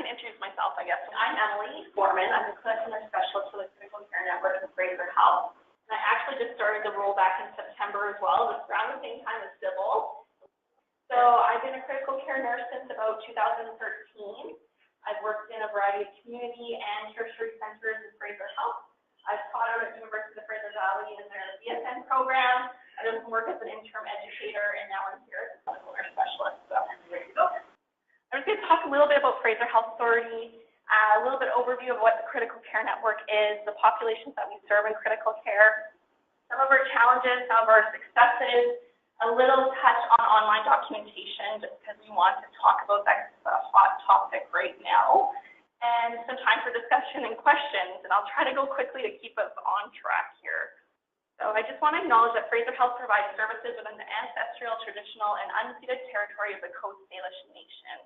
can introduce myself, I guess. I'm Emily Boorman. I'm the clinical nurse specialist for the Critical Care Network in Fraser Valley. And I actually just started the role back in September as well. It was around the same time as civil. So I've been a critical care nurse since about 2013. I've worked in a variety of community and tertiary centers in Fraser Health. I've taught out at the University of Fraser Valley in their BSN program. I did some work as an interim educator, and now I'm here as a clinical nurse specialist. So here you go. I'm just going to talk a little bit about Fraser Health Authority, a little bit overview of what the Critical Care Network is, the populations that we serve in critical care, some of our challenges, some of our successes, a little touch on online documentation, just because we want to talk about that because it's a hot topic right now, and some time for discussion and questions, and I'll try to go quickly to keep us on track here. So I just want to acknowledge that Fraser Health provides services within the ancestral, traditional, and unceded territory of the Coast Salish Nation.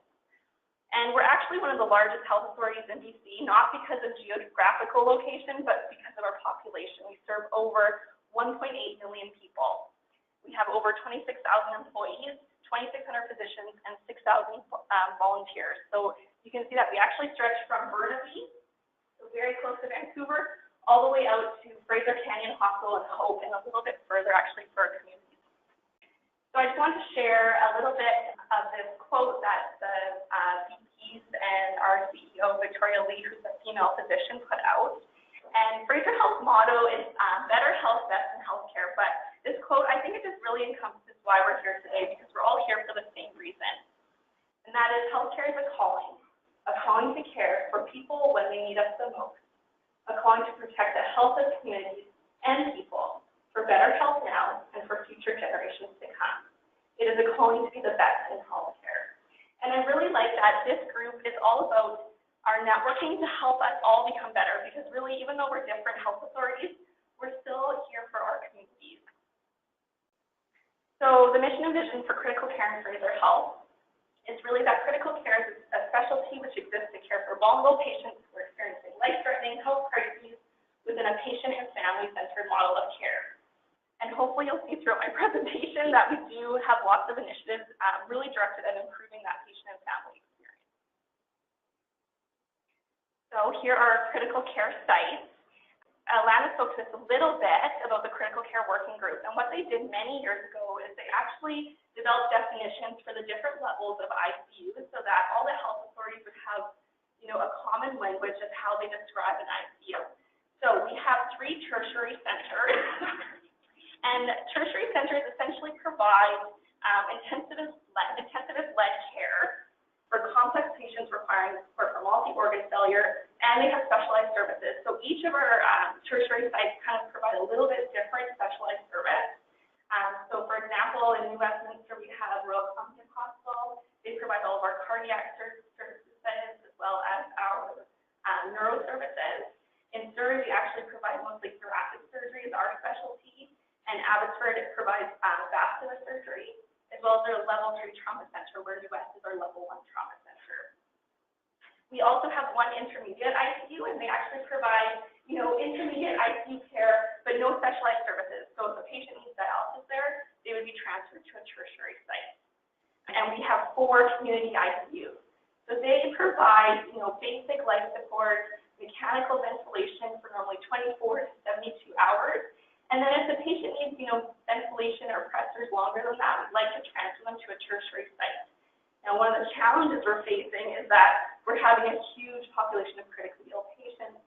And we're actually one of the largest health authorities in BC, not because of geographical location, but because of our population. We serve over 1.8 million people. We have over 26,000 employees, 2,600 physicians, and 6,000 volunteers. So you can see that we actually stretch from Burnaby, so very close to Vancouver, all the way out to Fraser Canyon Hospital and Hope, and a little bit further actually for our communities. So I just wanted to share a little bit of this quote that the VPs and our CEO, Victoria Lee, who's a female physician, put out. And Fraser Health's motto is better health, best in healthcare. But this quote, I think it just really encompasses why we're here today, because we're all here for the same reason. And that is healthcare is a calling to care for people when they need us the most, a calling to protect the health of communities and people for better health now and for future generations to come. It is a calling to be the best in healthcare. And I really like that this group is all about our networking to help us all become better, because really, even though we're different health authorities, we're still here for our communities. So the mission and vision for critical care in Fraser Health is really that critical care is a specialty which exists to care for vulnerable patients who are experiencing life-threatening health crises within a patient and family-centered model of care. And hopefully you'll see throughout my presentation that we do have lots of initiatives really directed at improving that patient and family experience. So here are our critical care sites. Lana spoke to us a little bit about the critical care working group. And what they did many years ago is they actually developed definitions for the different levels of ICUs so that all the health authorities would have, a common language of how they describe an ICU. So we have 3 tertiary centers. And tertiary centers essentially provide intensivist-led care for complex patients requiring support for multi-organ failure, and they have specialized services. So each of our tertiary sites kind of provide a little bit different specialized service. So for example, in New Westminster, we have Royal Columbia Hospital. They provide all of our cardiac services as well as our neuro services. In Surrey, we actually provide mostly thoracic surgery as our specialty. And Abbotsford provides vascular surgery, as well as their level 3 trauma center, where New West is our level 1 trauma center. We also have 1 intermediate ICU, and they actually provide, intermediate ICU care, but no specialized services. So if a patient needs dialysis there, they would be transferred to a tertiary site. And we have 4 community ICUs. So they provide, basic life support, mechanical ventilation for normally 24 to 72 hours. And then if the patient needs, ventilation or pressors longer than that, we'd like to transfer them to a tertiary site. Now, one of the challenges we're facing is that we're having a huge population of critically ill patients.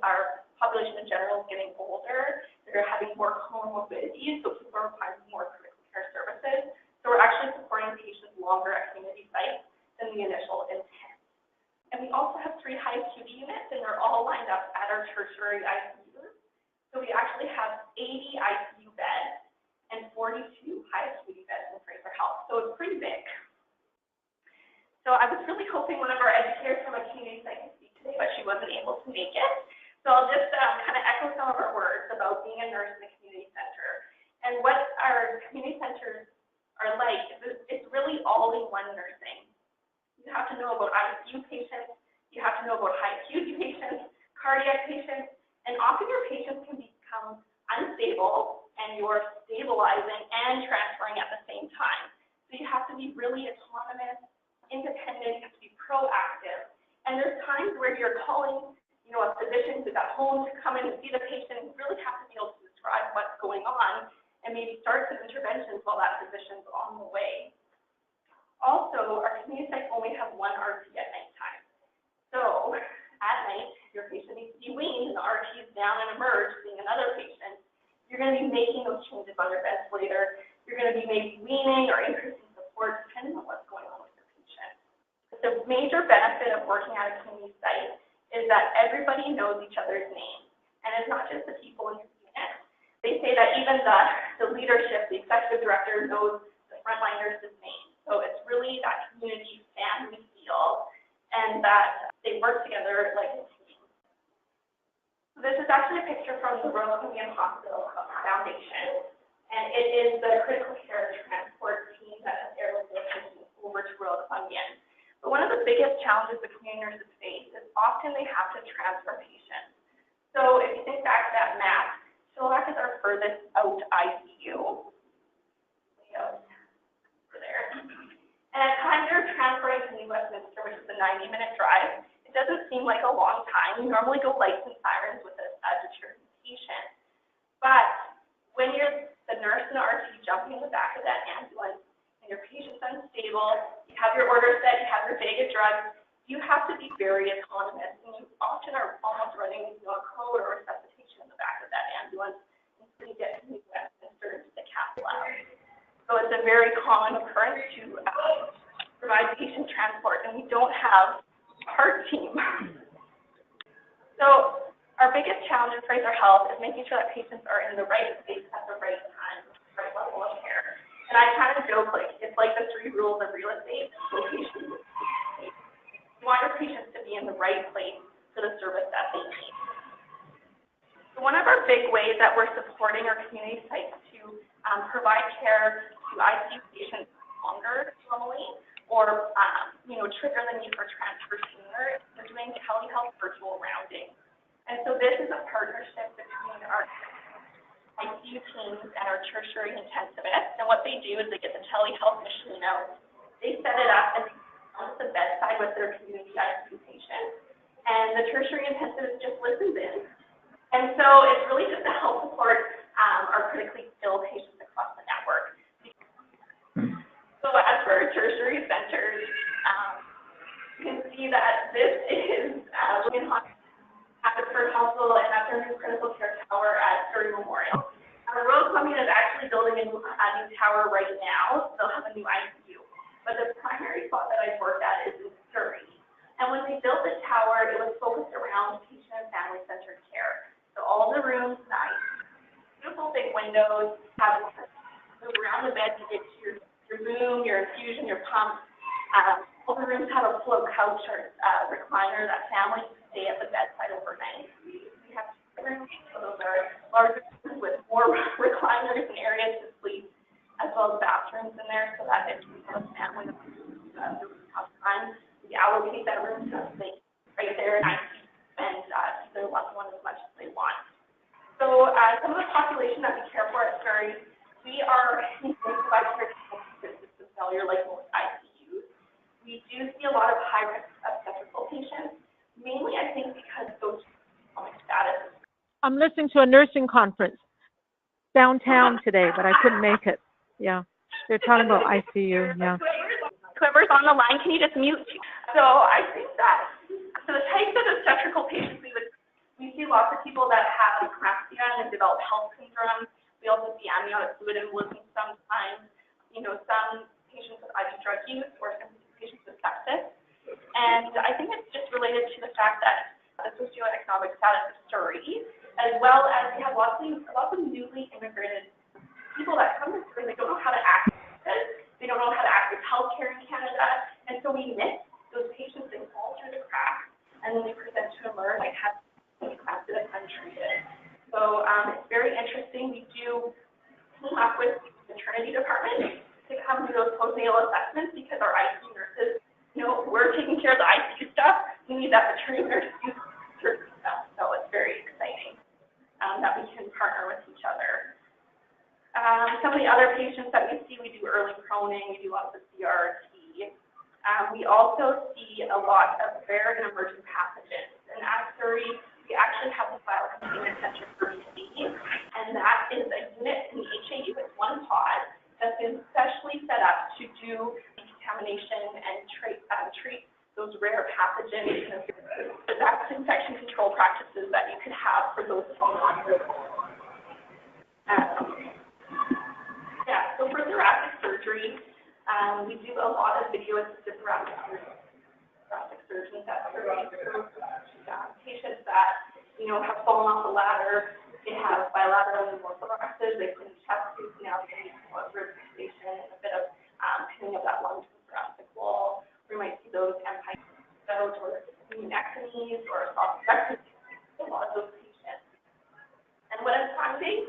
Our population in general is getting older. They're having more comorbidities, so people are requiring more critical care services. So we're actually supporting patients longer at community sites than the initial intent. And we also have 3 high acuity units, and they're all lined up at our tertiary ICUs. So we actually have 80 ICU beds and 42 high acuity beds in Fraser Health. So it's pretty big. So I was really hoping one of our educators from a community site could speak today, but she wasn't able to make it. So I'll just kind of echo some of our words about being a nurse in a community center. And what our community centers are like is it's really all-in-one nursing. You have to know about ICU patients, you have to know about high acuity patients, cardiac patients, and often your patients can become unstable and you're stabilizing and transferring at the same time. So you have to be really autonomous, independent, you have to be proactive, And there's times where you're calling, a physician who's at home to come in and see the patient, and you really have to be able to describe what's going on and maybe start some interventions while that physician's on the way. Also, our community sites only have one RT at nighttime. So at night, your patient needs to be weaned and the RT is down and emerged seeing another patient. You're going to be making those changes on your ventilator. You're going to be maybe weaning or increasing support depending on what's going on with your patient. But the major benefit of working at a community site is that everybody knows each other's names. And it's not just the people in your unit. They say that even the leadership, the executive director knows the frontline nurse's name. So it's really that community family feel and that they work together like a team. So this is actually a picture from the Royal Columbian Hospital Foundation. And it is the critical care transport team that has airlifted patients over to Royal Columbian. But one of the biggest challenges the community nurses face is often they have to transfer patients. So if you think back to that map, Chilliwack is our furthest out ICU. Way out over there. And at times you're transferring to New Westminster, which is a 90-minute drive. It doesn't seem like a long time. You normally go lights and sirens with a deterrent patient. But when you're the nurse and the RT jumping in the back of that ambulance, and your patient's unstable, you have your order set, you have your bag of drugs, you have to be very autonomous, and you often are almost running a code or resuscitation in the back of that ambulance until you get to New Westminster to the cath lab. So it's a very common occurrence to provide patient transport, and we don't have a heart team. So our biggest challenge in Fraser Health is making sure that patients are in the right place at the right time, the right level of care. And I kind of joke, it's like the 3 rules of real estate. Location. You want your patients to be in the right place for the service that they need. So one of our big ways that we're supporting our community sites to provide care to ICU patients longer normally, or trigger the need for transfer sooner, we're doing telehealth virtual rounding. And so this is a partnership between our ICU teams and our tertiary intensivists. And what they do is they get the telehealth machine out. They set it up and they come to the bedside with their community ICU patient. And the tertiary intensivist just listens in. And so it's really just to help support our critically ill patients across the network. So as for our tertiary centers, you can see that this is Abbotsford Hospital and that's our new critical care tower at Surrey Memorial. Royal Columbian is actually building a new tower right now, so they'll have a new ICU. But the primary spot that I've worked at is in Surrey. And when they built the tower, it was focused around patient and family-centered care. So all the rooms, nice, beautiful big windows, have move around the bed to get to your room, your infusion, your pump. All the rooms have a float couch or recliner that families can stay at the bedside overnight. We have 2 rooms, so those are larger rooms with more recliners and areas to sleep, as well as bathrooms in there, so that if you have a family that's a tough time, we allocate that room to stay right there and keep their loved one as much as they want. So some of the population that we care for at Surrey, we are provide care to system failure like most ICUs. We do see a lot of high-risk obstetrical patients, mainly I think because those economic status. I'm listening to a nursing conference downtown today, but I couldn't make it. Yeah, they're talking about ICU. Yeah. Whoever's on the line, can you just mute? So I think that the types of obstetrical patients we see lots of people that have eclampsia and develop health syndromes. We also see amniotic fluid embolism sometimes. Some patients with IV drug use or some patients with sepsis. And I think it's just related to the fact that the socioeconomic status of Surrey, as well as we have lots of newly immigrated people that come to Surrey. They don't know how to access it. They don't know how to access healthcare in Canada, and so we miss those patients. They fall through the cracks, and then they present to emerge like have eclampsia that's untreated. So it's very interesting. We do team up with the maternity department to come do those postnatal assessments because our ICU nurses, we're taking care of the ICU stuff. We need that maternity nurse to do certain stuff. So it's very exciting that we can partner with each other. Some of the other patients that we see, we do early proning, we do lots of CRT. We also see a lot of rare and emerging pathogens. And at Surrey, we actually have the Biocontainment Center for BC, and that is a unit in the HAU. It's one pod that's been specially set up to do contamination and treat those rare pathogens, that's infection control practices that you could have for those vulnerable. So for thoracic surgery, we do a lot of video-assisted thoracic surgeons at Surrey. Patients that, have fallen off the ladder, they have bilateral pneumothoraxes, they put in chest tubes, now they need rib fixation and a bit of pinning of that lung to the thoracic wall. We might see those episodes or pneumectomies or esophageal a lot of those patients. And what I'm finding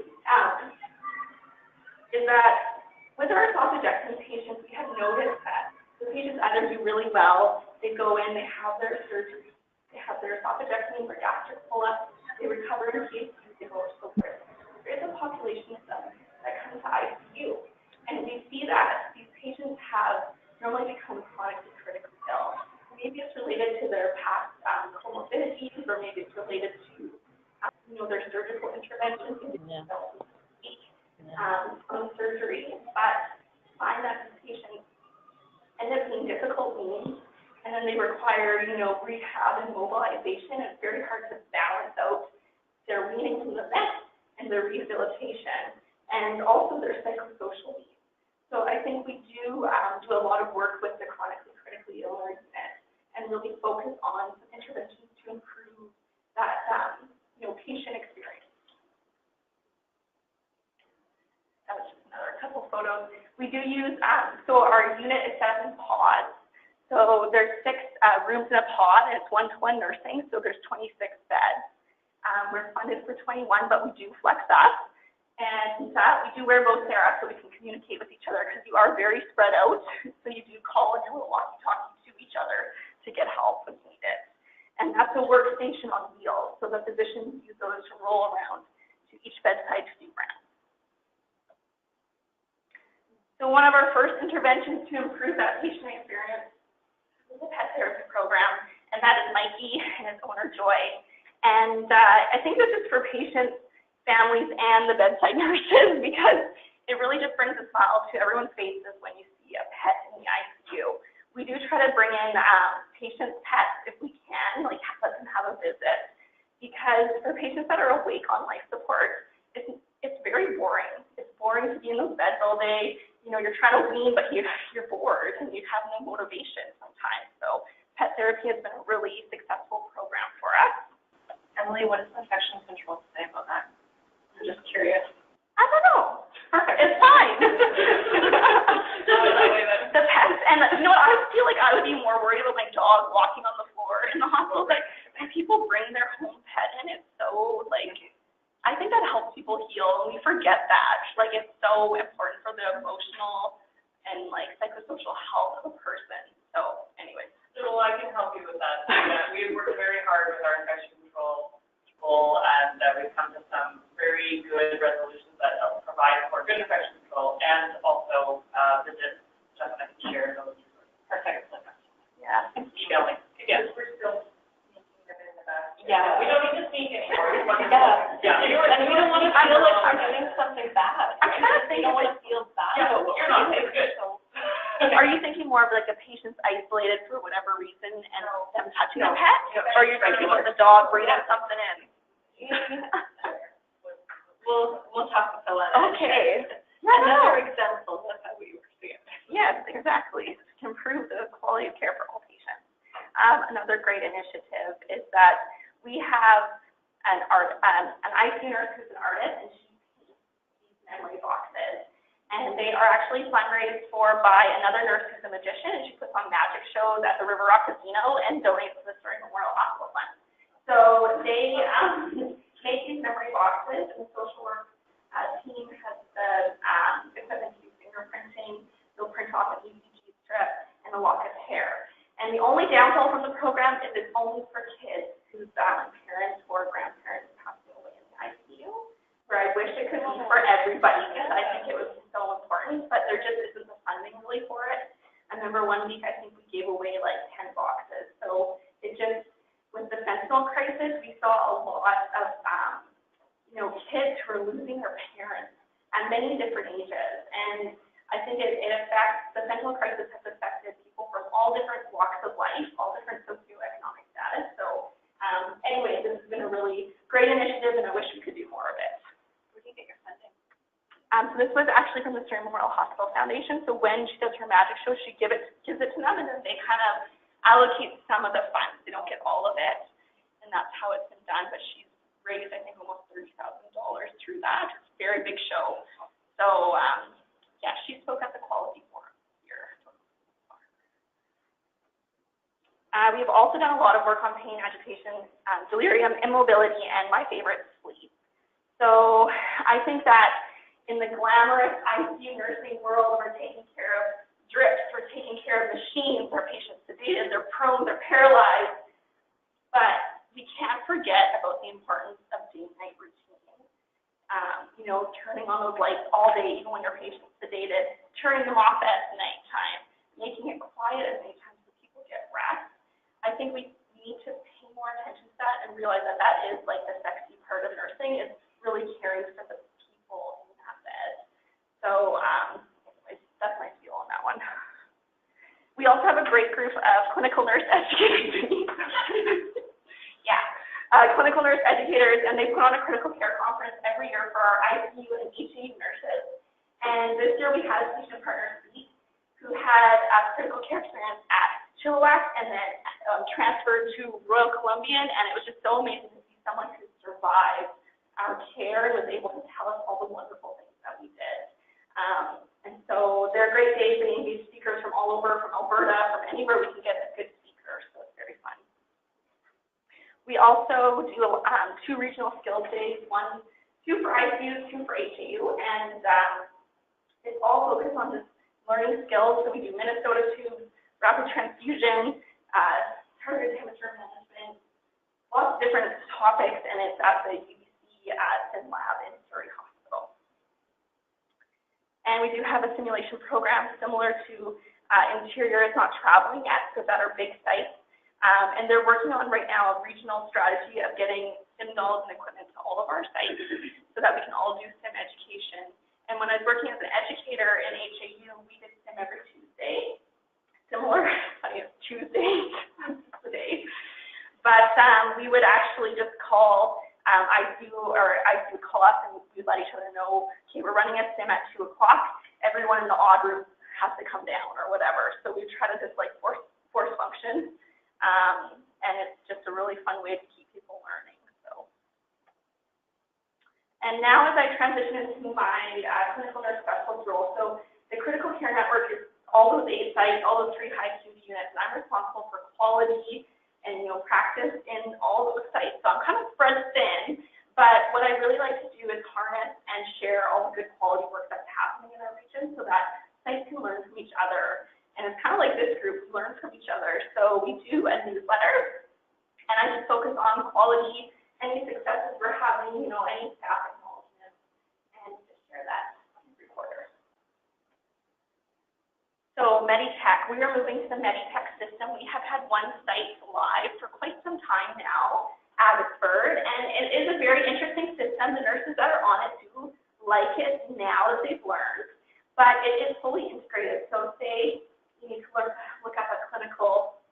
is that with our esophagectomy patients, we have noticed that the patients either do really well, they go in, they have their surgery, they have their esophagectomy or gastric pull-up, they recover in case they go to the worst. There is a population of them that comes to ICU. And we see that these patients have normally become chronically critically ill. Maybe it's related to their past comorbidities, or maybe it's related to, their surgical interventions. From surgery, but find that these patients end up being difficult wounds, and then they require, rehab and mobilization. It's very hard to balance out their weaning from the vet and their rehabilitation, and also their psychosocial needs. So I think we do do a lot of work with the chronically critically ill unit, and really focus on interventions to improve that, patient experience. That was just another couple photos. We do use, so our unit is set up in pods. So there's 6 rooms in a pod, and it's 1-to-1 nursing, so there's 26 beds. We're funded for 21, but we do flex up. And we do wear Vocera so we can communicate with each other, because you are very spread out. So you do call and you're walkie-talkie to each other to get help when needed. And that's a workstation on wheels, so the physicians use those to roll around to each bedside to do rounds. So one of our first interventions to improve that patient experience is the pet therapy program, and that is Mikey and his owner Joy. And I think this is for patients, families, and the bedside nurses, because it really just brings a smile to everyone's faces when you see a pet in the ICU. We do try to bring in patients' pets if we can, like let them have a visit, because for patients that are awake on life support, it's very boring. It's boring to be in those beds all day. You're trying to wean, but you're bored and you have no motivation sometimes. So pet therapy has been a really successful program for us. Emily, what does infection control say about that? I'm just curious. I don't know. It's fine. The pets, and I feel like I would be more worried about my dog walking on the floor in the hospital. But when people bring their home pet in, it's so I think that helps people heal, and we forget that. It's so important for the emotional and psychosocial health of a person. So, anyways. So I can help you with that. We work very hard with our infection control people, and we've come to some very good resolutions that provide for good infection control and also visits. Stuff that I can share those resources. Perfect. Yeah. Emailing. Yeah. We're still sneaking them in the back. Yeah. We don't need to sneak anymore. Yeah. And we don't want to feel like we're doing something bad. I'm trying to think. We don't want to feel bad. Yeah, you're not. It's good. Are you thinking more of a patient's isolated for whatever reason and them touching a pet? Or are you thinking about the dog bringing something in? We'll talk to Phil. Okay. Another example of how we work together. Yes, exactly. To improve the quality of care for all patients. Another great initiative is that we have an ICU nurse who's an artist, and she paints these memory boxes. And they are actually fundraised for by another nurse who's a magician, and she puts on magic shows at the River Rock Casino and donates to the Surrey Memorial Hospital Fund. So they make these memory boxes, and the social work team has the equipment to do fingerprinting. They'll print off an ECG strip and a lock of hair. And the only downfall from the program is it's only for kids whose parents or grandparents passed away in the ICU, where I wish it could be for everybody, because I think it was so important, but there just isn't the funding really for it. I remember one week I think we gave away 10 boxes, so it mental crisis, we saw a lot of, kids who are losing their parents at many different ages. And I think it affects, the mental crisis has affected people from all different walks of life, all different socioeconomic status. So anyway, this has been a really great initiative, and I wish we could do more of it. Where do you get your funding? So this was actually from the Surrey Memorial Hospital Foundation. So when she does her magic show, she gives it to them, and then they kind of allocate some of the funds. They don't get all of it, and that's how it's been done. But she's raised, I think, almost $30,000 through that. It's a very big show. So yeah, she spoke at the Quality Forum here. We've also done a lot of work on pain, agitation, delirium, immobility, and my favorite, sleep. So I think that in the glamorous ICU nursing world, we're taking care of drips, we're taking care of machines, our patients sedated, they're prone, they're paralyzed, but we can't forget about the importance of day-night routine. Turning on those lights all day, even when your patient's sedated, turning them off at nighttime, making it quiet at nighttime so people get rest. I think we need to pay more attention to that and realize that that is like the sexy part of nursing, is really caring for the people in that bed. So that's my feel on that one. We also have a great group of clinical nurse educators. Clinical nurse educators, and they put on a critical care conference every year for our ICU and HAU nurses. And this year we had a physician partner speak who had critical care experience at Chilliwack and then transferred to Royal Columbian, and it was just so amazing to see someone who survived our care and was able to tell us all the wonderful things that we did. And so they're great days. They engage speakers from all over, from Alberta, from anywhere we can get a good speaker, so it's very fun. We also do 2 regional skills days, 2 for ICU, 2 for HAU, and it's all focused on just learning skills. So we do Minnesota tubes, rapid transfusion, target temperature management, lots of different topics, and it's at the UBC Sim Lab in Surrey Hospital. And we do have a simulation program similar to Interior is not traveling yet, so at our big sites. And they're working on right now a regional strategy of getting sim dolls and equipment to all of our sites so that we can all do sim education. And when I was working as an educator in HAU, we did sim every Tuesday. Similar, funny, it's Tuesday, the day. But we would actually just call ICU would call us, and we'd let each other know, okay, we're running a sim at 2 o'clock. Everyone in the odd room has to come down or whatever. So we try to just like force function. And it's just a really fun way to keep people learning. So, and now as I transition into my clinical nurse specialist role, so the critical care network is all those 8 sites, all those 3 high acuity units, and I'm responsible for quality and practice in all those sites. So I'm kind of spread thin, but what I really like to do is harness and share all the good quality work that's happening in our region so that sites can learn from each other. And it's kind of like this group, learn from each other. So we do a newsletter, and I just focus on quality, any successes we're having, any staff acknowledgements, and just share that every quarter. So Meditech, we are moving to the Meditech system. We have had one site live for quite some time now, Abbotsford, and it is a very interesting system. The nurses that are on it do like it now that they've learned, but it is fully integrated. So say you need to look up a clinical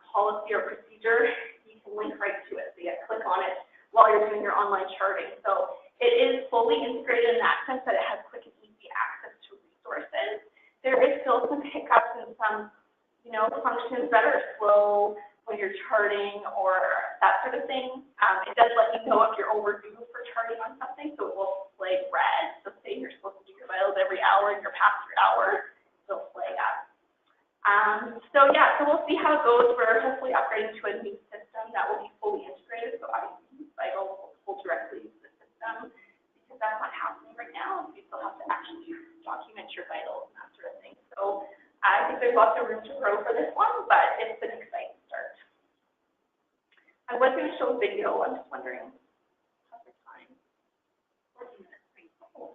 policy or procedure, you can link right to it. So you click on it while you're doing your online charting. So it is fully integrated in that sense that it has quick and easy access to resources. There is still some hiccups and some, functions that are slow when you're charting or that sort of thing. It does let you know if you're overdue for charting on something, so it will flag red. So say you're supposed to do your vitals every hour and you're past your hour, it'll flag up. So we'll see how it goes. We're hopefully upgrading to a new system that will be fully integrated, so obviously vitals will pull directly into the system, because that's not happening right now. You still have to actually document your vitals and that sort of thing. So I think there's lots of room to grow for this one, but it's an exciting start. I was going to show a video. I'm just wondering, how's the time? 14 minutes. Oh,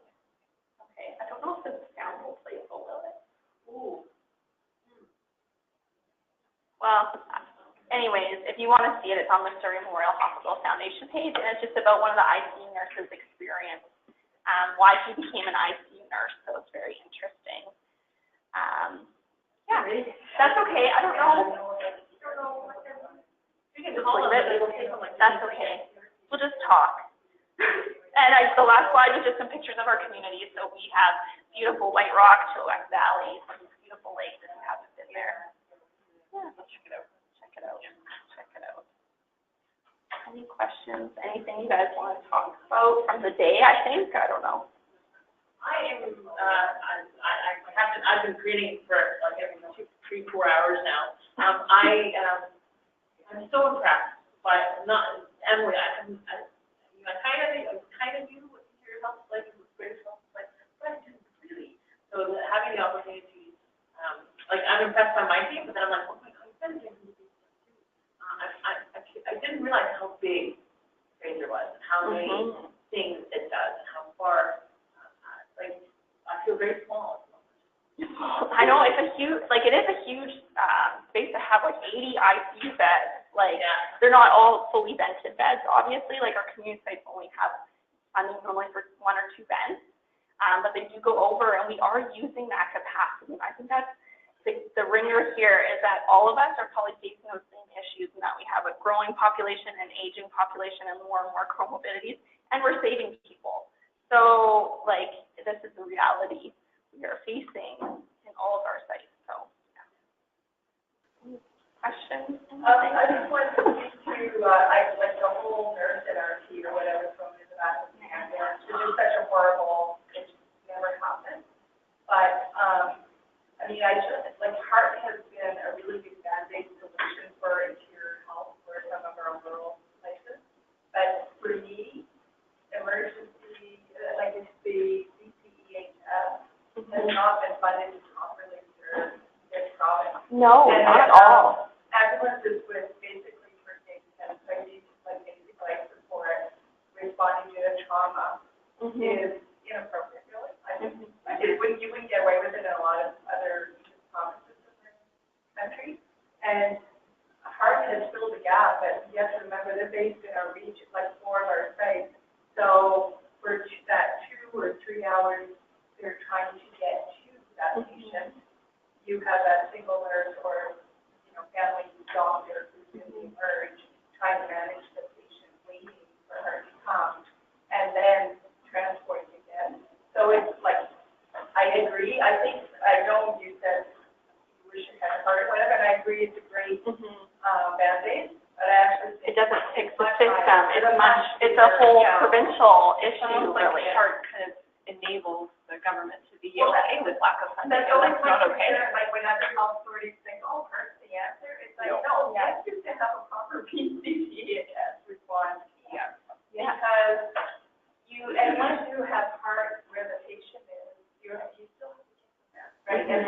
okay. I don't know if the sound will play, so will it? Ooh. Well, anyways, if you want to see it, it's on the Surrey Memorial Hospital Foundation page, and it's just about one of the ICU nurses' experience, why she became an ICU nurse, so it's very interesting. Yeah, that's okay. I don't know. You can just leave it. That's okay. We'll just talk. And the last slide was just some pictures of our community. So we have beautiful White Rock, Chilliwack Valley, some beautiful lakes if you haven't been there. Yeah, check it out. Check it out. Check it out. Any questions? Anything you guys want to talk about from the day? I think I don't know. I've been creating for like every 3-4 hours now. I'm so impressed by Emily. I kind of knew what your health like and what Fraser health like, but I didn't really. So having the opportunity, like I'm impressed by my team, but then I'm like, oh my God, I didn't realize how big Fraser was, and how many things it does, and how far. Like I feel very small. I know it is a huge space to have like 80 ICU beds. Like they're not all fully vented beds, obviously. Like our community sites only have funding normally for 1 or 2 beds, but they do go over, and we are using that capacity. And I think that's the ringer here is that all of us are probably facing those same issues, and that we have a growing population, an aging population, and more comorbidities, and we're saving people. So like this is the reality we are facing in all of our sites. So, yeah. Questions? I just wanted to speak to, like the whole nurse NRT or whatever from the back of the ambulance, which is such a horrible, it just never happened. But, I mean, like heart has been a really big band-aid solution for interior health for some of our rural places. But for me, emergency, like it's the CCEHS, has not been funded properly for this province. No, not at all. Ambulances with basically first aid and like basic life support responding to a trauma is inappropriate, really. You wouldn't get away with it in a lot of other provinces in the country. And heart has filled the gap, but you have to remember they're based in our region, like 4 of our sites. So for that 2 or 3 hours they're trying to get to that patient, you have that single nurse or family doctor who's in the emerge trying to manage the patient waiting for her to come and then transport again. So it's like, I agree. I know you said you wish you had a heart or whatever, and I agree it's a great band-aid, but I actually think it doesn't fix the system. It's a whole provincial issue, really. Heart kind of enables the government to be okay with lack of funding. That's always not my okay. concern, like when other health authorities think, oh, heart's the answer. It's like, no, yes, you have to have a proper PCCHS response. Yeah. Because unless you have heart where the patient is, you still have to get them there, right? And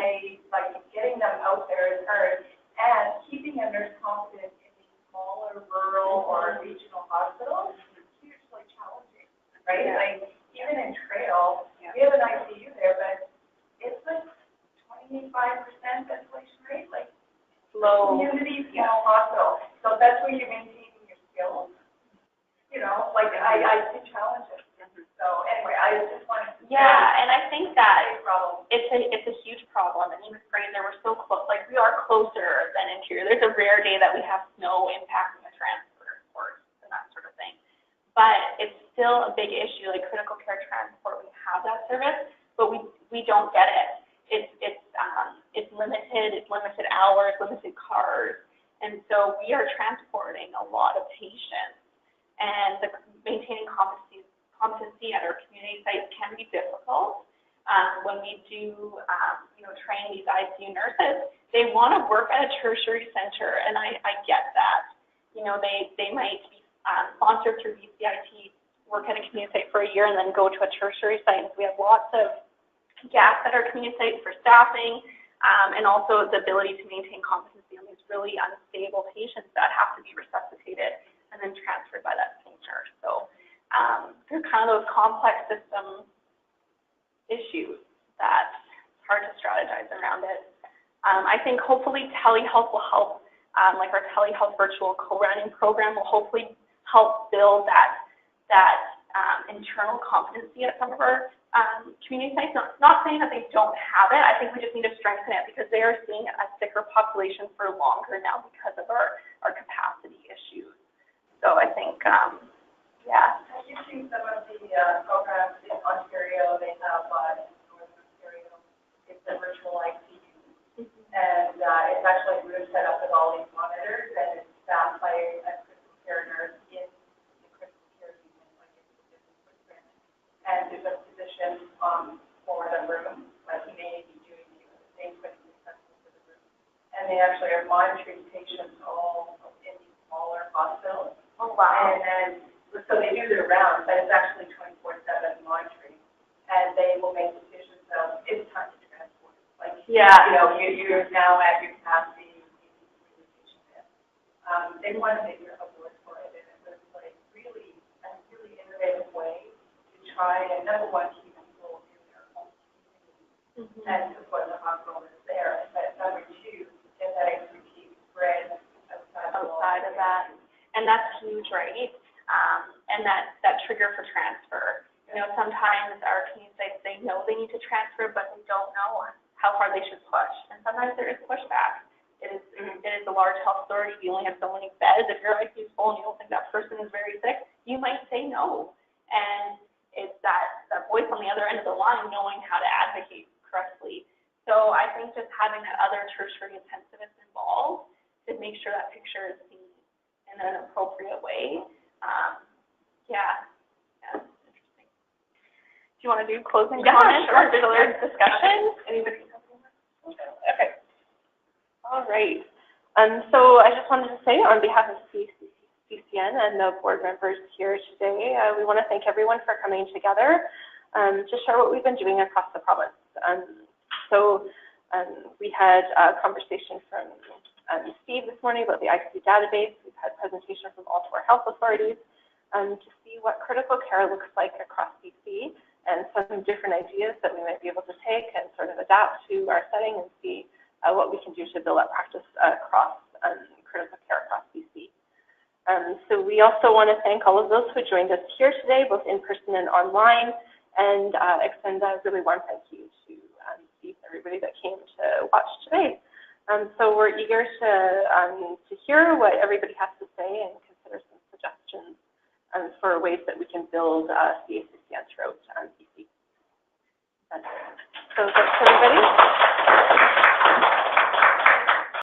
like getting them out there is hard. And keeping a nurse competent in these smaller rural or regional hospitals is hugely challenging, right? Yeah. Like even in Trail, we have an ICU there, but it's like 25% ventilation rate, like low. community small hospital. So that's where you maintain your skills. Like I see challenges. So anyway, I just wanted to. Yeah, and I think that problem. it's a huge problem. And even Fraser, we're so close. Like we are closer than interior. There's a rare day that we have snow impacting the transport and that sort of thing. But it's still a big issue. Like critical care transport, we have that service, but we don't get it. It's limited. It's limited hours, limited cars, and so we are transporting a lot of patients. And maintaining competency at our community sites can be difficult. When we do, train these ICU nurses, they want to work at a tertiary center, and I get that. They might be sponsored through BCIT, work at a community site for a year, and then go to a tertiary site. So we have lots of gaps at our community sites for staffing, and also the ability to maintain competency on these really unstable patients that have to be resuscitated and then transferred by that same nurse. So they're kind of those complex system issues that it's hard to strategize around it. I think hopefully telehealth will help like our telehealth virtual co-running program will hopefully help build that internal competency at some of our community sites. Not saying that they don't have it. I think we just need to strengthen it because they are seeing a sicker population for longer now because of our capacity issues. So I think, yeah. You've seen some of the programs in Ontario. They have in Northern Ontario. It's a virtual ICU, and it's actually a room set up with all these monitors, and it's staffed by a critical care nurse in the critical care unit, like in the business footprint. And there's a physician for the room, like he may be doing the same clinical assessment for the room. And they actually are monitoring patients all in these smaller hospitals. Oh, wow. And then, so they do their rounds, but it's actually 24/7 monitoring. And they will make decisions of, it's time to transport. Like, yeah. You're now at your capacity, you need to bring the patient in. They won a big award for it, and it was like really a really innovative way to try and, number one, keep people in their home community and support the hospital that's there. But number two, get that expertise spread outside of that. And that's huge, right? And that trigger for transfer. Sometimes our community sites, they know they need to transfer, but they don't know how far they should push. And sometimes there is pushback. It is a large health authority. You only have so many beds. If your ICU is full and you don't think that person is very sick, you might say no. And it's that voice on the other end of the line knowing how to advocate correctly. So I think just having that other tertiary intensivist involved to make sure that picture is seen in an appropriate way. Yeah, that's interesting. Do you want to do closing comments or further discussion? Anybody? Okay. All right. So I just wanted to say on behalf of CACCN and the board members here today, we want to thank everyone for coming together to share what we've been doing across the province. We had a conversation from Steve this morning about the ICU database. We've had presentation from all 4 health authorities to see what critical care looks like across BC and some different ideas that we might be able to take and sort of adapt to our setting and see what we can do to build that practice across critical care across BC. So we also want to thank all of those who joined us here today, both in person and online, and extend a really warm thank you to Steve and everybody that came to watch today. So we're eager to hear what everybody has to say and consider some suggestions for ways that we can build CACCN throughout BC. So thanks, everybody.